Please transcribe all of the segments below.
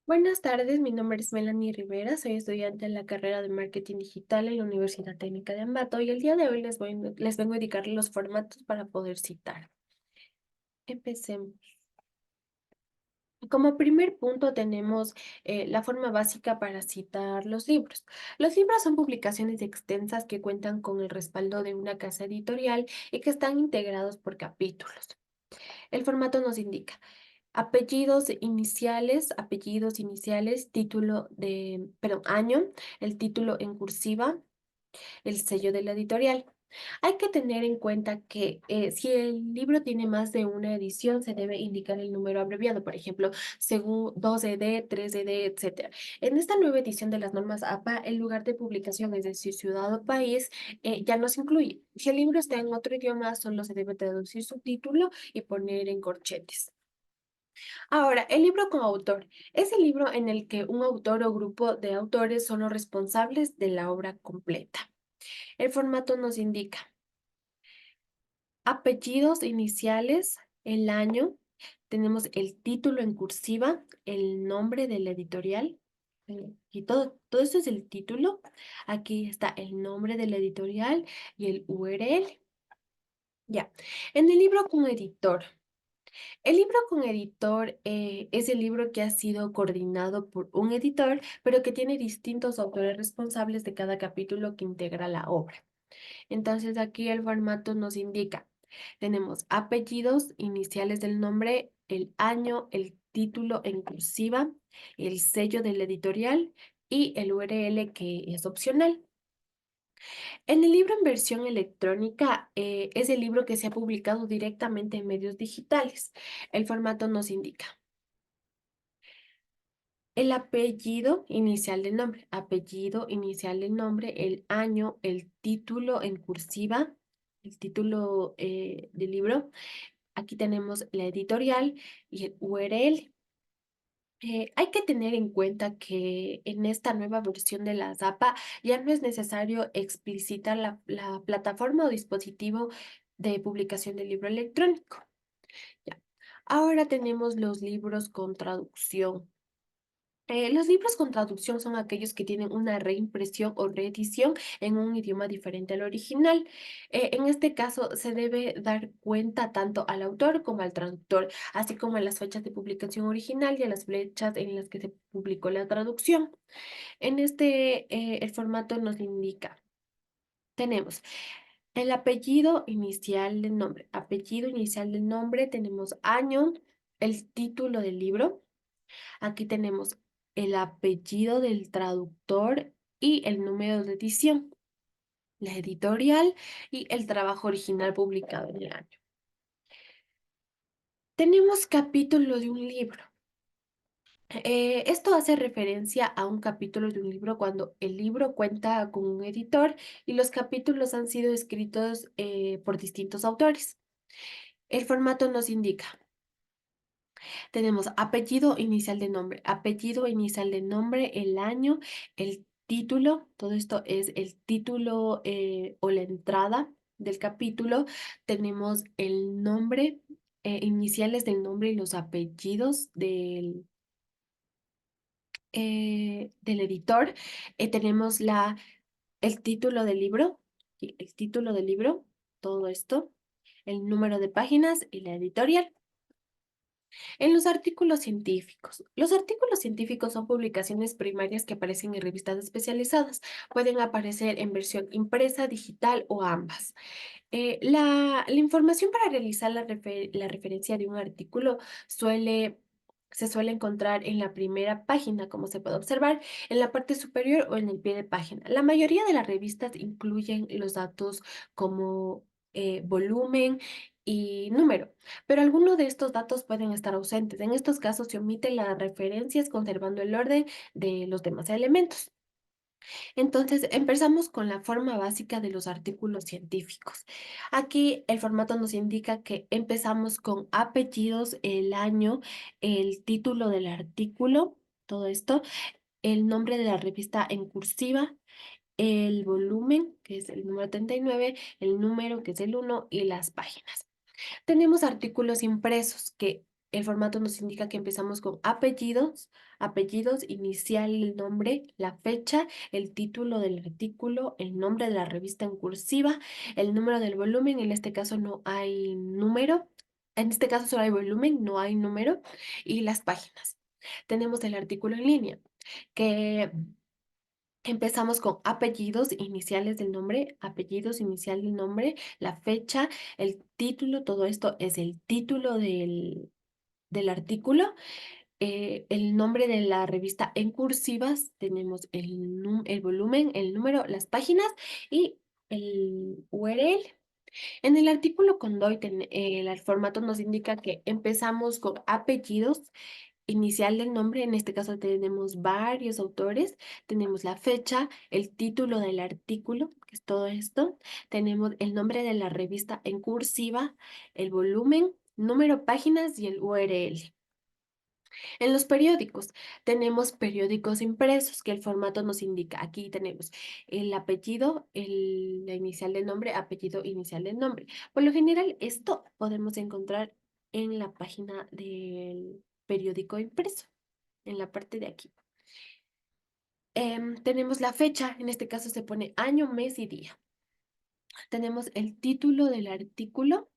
Buenas tardes, mi nombre es Melanie Rivera, soy estudiante en la carrera de Marketing Digital en la Universidad Técnica de Ambato y el día de hoy les vengo a indicar los formatos para poder citar. Empecemos. Como primer punto tenemos la forma básica para citar los libros. Los libros son publicaciones extensas que cuentan con el respaldo de una casa editorial y que están integrados por capítulos. El formato nos indica apellidos iniciales, título de, perdón, año, el título en cursiva, el sello de la editorial. Hay que tener en cuenta que si el libro tiene más de una edición, se debe indicar el número abreviado, por ejemplo, según 2ED, 3ED, etcétera. En esta nueva edición de las normas APA, el lugar de publicación, es decir, ciudad o país, ya no se incluye. Si el libro está en otro idioma, solo se debe traducir su título y poner en corchetes. Ahora, el libro con autor es el libro en el que un autor o grupo de autores son los responsables de la obra completa. El formato nos indica apellidos iniciales, el año, tenemos el título en cursiva, el nombre de la editorial, y todo esto es el título. Aquí está el nombre de la editorial y el URL. Ya. En el libro con editor. El libro con editor es el libro que ha sido coordinado por un editor, pero que tiene distintos autores responsables de cada capítulo que integra la obra. Entonces aquí el formato nos indica, tenemos apellidos, iniciales del nombre, el año, el título en cursiva, el sello del editorial y el URL que es opcional. En el libro en versión electrónica es el libro que se ha publicado directamente en medios digitales. El formato nos indica el apellido inicial del nombre, el año, el título en cursiva, el título del libro. Aquí tenemos la editorial y el URL. Hay que tener en cuenta que en esta nueva versión de la ZAPA ya no es necesario explicitar la plataforma o dispositivo de publicación del libro electrónico. Ya. Ahora tenemos los libros con traducción. Los libros con traducción son aquellos que tienen una reimpresión o reedición en un idioma diferente al original. En este caso, se debe dar cuenta tanto al autor como al traductor, así como a las fechas de publicación original y a las fechas en las que se publicó la traducción. En el formato nos indica, tenemos el apellido inicial del nombre, tenemos año, el título del libro. Aquí tenemos el apellido del traductor y el número de edición, la editorial y el trabajo original publicado en el año. Tenemos capítulo de un libro. Esto hace referencia a un capítulo de un libro cuando el libro cuenta con un editor y los capítulos han sido escritos por distintos autores. El formato nos indica. Tenemos apellido inicial de nombre, el año, el título, todo esto es el título o la entrada del capítulo. Tenemos el nombre, iniciales del nombre y los apellidos del editor. Tenemos el título del libro, y el título del libro, todo esto, el número de páginas y la editorial. En los artículos científicos. Los artículos científicos son publicaciones primarias que aparecen en revistas especializadas. Pueden aparecer en versión impresa, digital o ambas. La información para realizar la referencia de un artículo se suele encontrar en la primera página, como se puede observar, en la parte superior o en el pie de página. La mayoría de las revistas incluyen los datos como volumen y número, pero algunos de estos datos pueden estar ausentes. En estos casos se omiten las referencias conservando el orden de los demás elementos. Entonces, empezamos con la forma básica de los artículos científicos. Aquí el formato nos indica que empezamos con apellidos, el año, el título del artículo, todo esto, el nombre de la revista en cursiva, el volumen, que es el número 39, el número, que es el 1, y las páginas. Tenemos artículos impresos que El formato nos indica que empezamos con apellidos, inicial, el nombre, la fecha, el título del artículo, el nombre de la revista en cursiva, el número del volumen, en este caso no hay número, en este caso solo hay volumen, no hay número, y las páginas. Tenemos el artículo en línea, que empezamos con apellidos, iniciales del nombre, apellidos, inicial del nombre, la fecha, el título, todo esto es el título del artículo, el nombre de la revista en cursivas, tenemos el volumen, el número, las páginas y el URL. En el artículo Condoy, el formato nos indica que empezamos con apellidos, inicial del nombre, en este caso tenemos varios autores, tenemos la fecha, el título del artículo, que es todo esto, tenemos el nombre de la revista en cursiva, el volumen, número, páginas y el URL. En los periódicos tenemos periódicos impresos que el formato nos indica. Aquí tenemos el apellido, la inicial del nombre, apellido inicial del nombre. Por lo general, esto podemos encontrar en la página del periódico impreso, en la parte de aquí. Tenemos la fecha, en este caso se pone año, mes y día. Tenemos el título del artículo,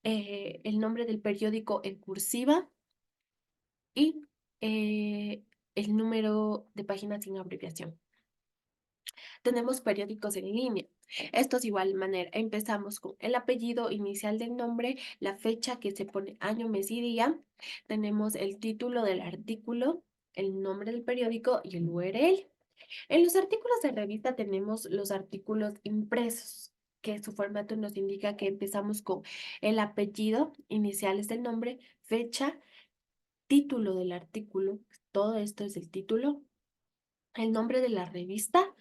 el nombre del periódico en cursiva y el número de páginas sin abreviación. Tenemos periódicos en línea. Estos igual manera. Empezamos con el apellido inicial del nombre, la fecha que se pone año, mes y día. Tenemos el título del artículo, el nombre del periódico y el URL. En los artículos de revista tenemos los artículos impresos, que su formato nos indica que empezamos con el apellido, iniciales del nombre, fecha, título del artículo, todo esto es el título, el nombre de la revista,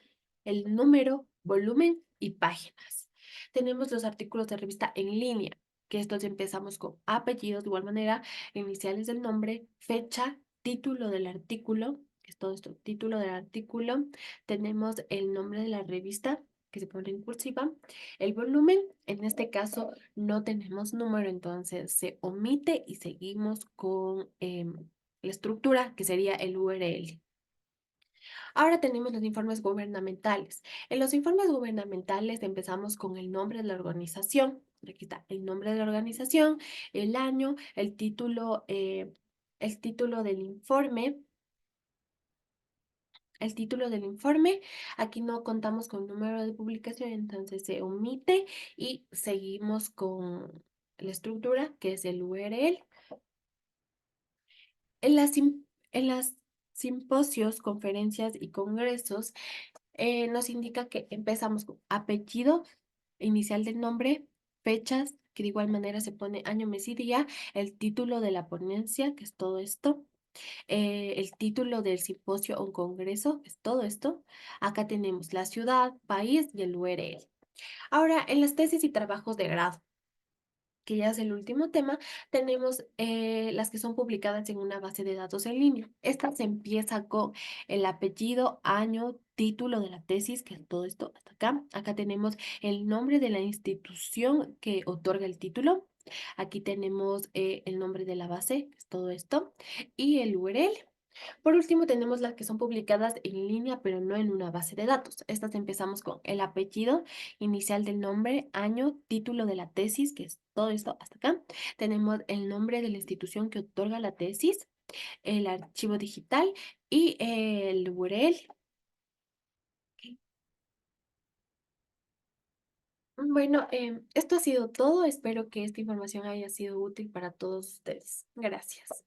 el número, volumen y páginas. Tenemos los artículos de revista en línea, que estos empezamos con apellidos de igual manera, iniciales del nombre, fecha, título del artículo, que es todo esto, título del artículo. Tenemos el nombre de la revista, que se pone en cursiva, el volumen, en este caso no tenemos número, entonces se omite y seguimos con la estructura, que sería el URL. Ahora tenemos los informes gubernamentales. En los informes gubernamentales empezamos con el nombre de la organización. Aquí está el nombre de la organización, el año, el título del informe. El título del informe, aquí no contamos con número de publicación, entonces se omite y seguimos con la estructura, que es el URL. En las simposios, conferencias y congresos, nos indica que empezamos con apellido, inicial del nombre, fechas, que de igual manera se pone año, mes y día, el título de la ponencia, que es todo esto, el título del simposio o congreso, que es todo esto. Acá tenemos la ciudad, país y el URL. Ahora, en las tesis y trabajos de grado, que ya es el último tema, tenemos las que son publicadas en una base de datos en línea. Esta se empieza con el apellido, año, título de la tesis, que es todo esto hasta acá. Acá tenemos el nombre de la institución que otorga el título. Aquí tenemos el nombre de la base, que es todo esto, y el URL. Por último, tenemos las que son publicadas en línea, pero no en una base de datos. Estas empezamos con el apellido, inicial del nombre, año, título de la tesis, que es todo esto hasta acá. Tenemos el nombre de la institución que otorga la tesis, el archivo digital y el URL. Bueno, esto ha sido todo. Espero que esta información haya sido útil para todos ustedes. Gracias.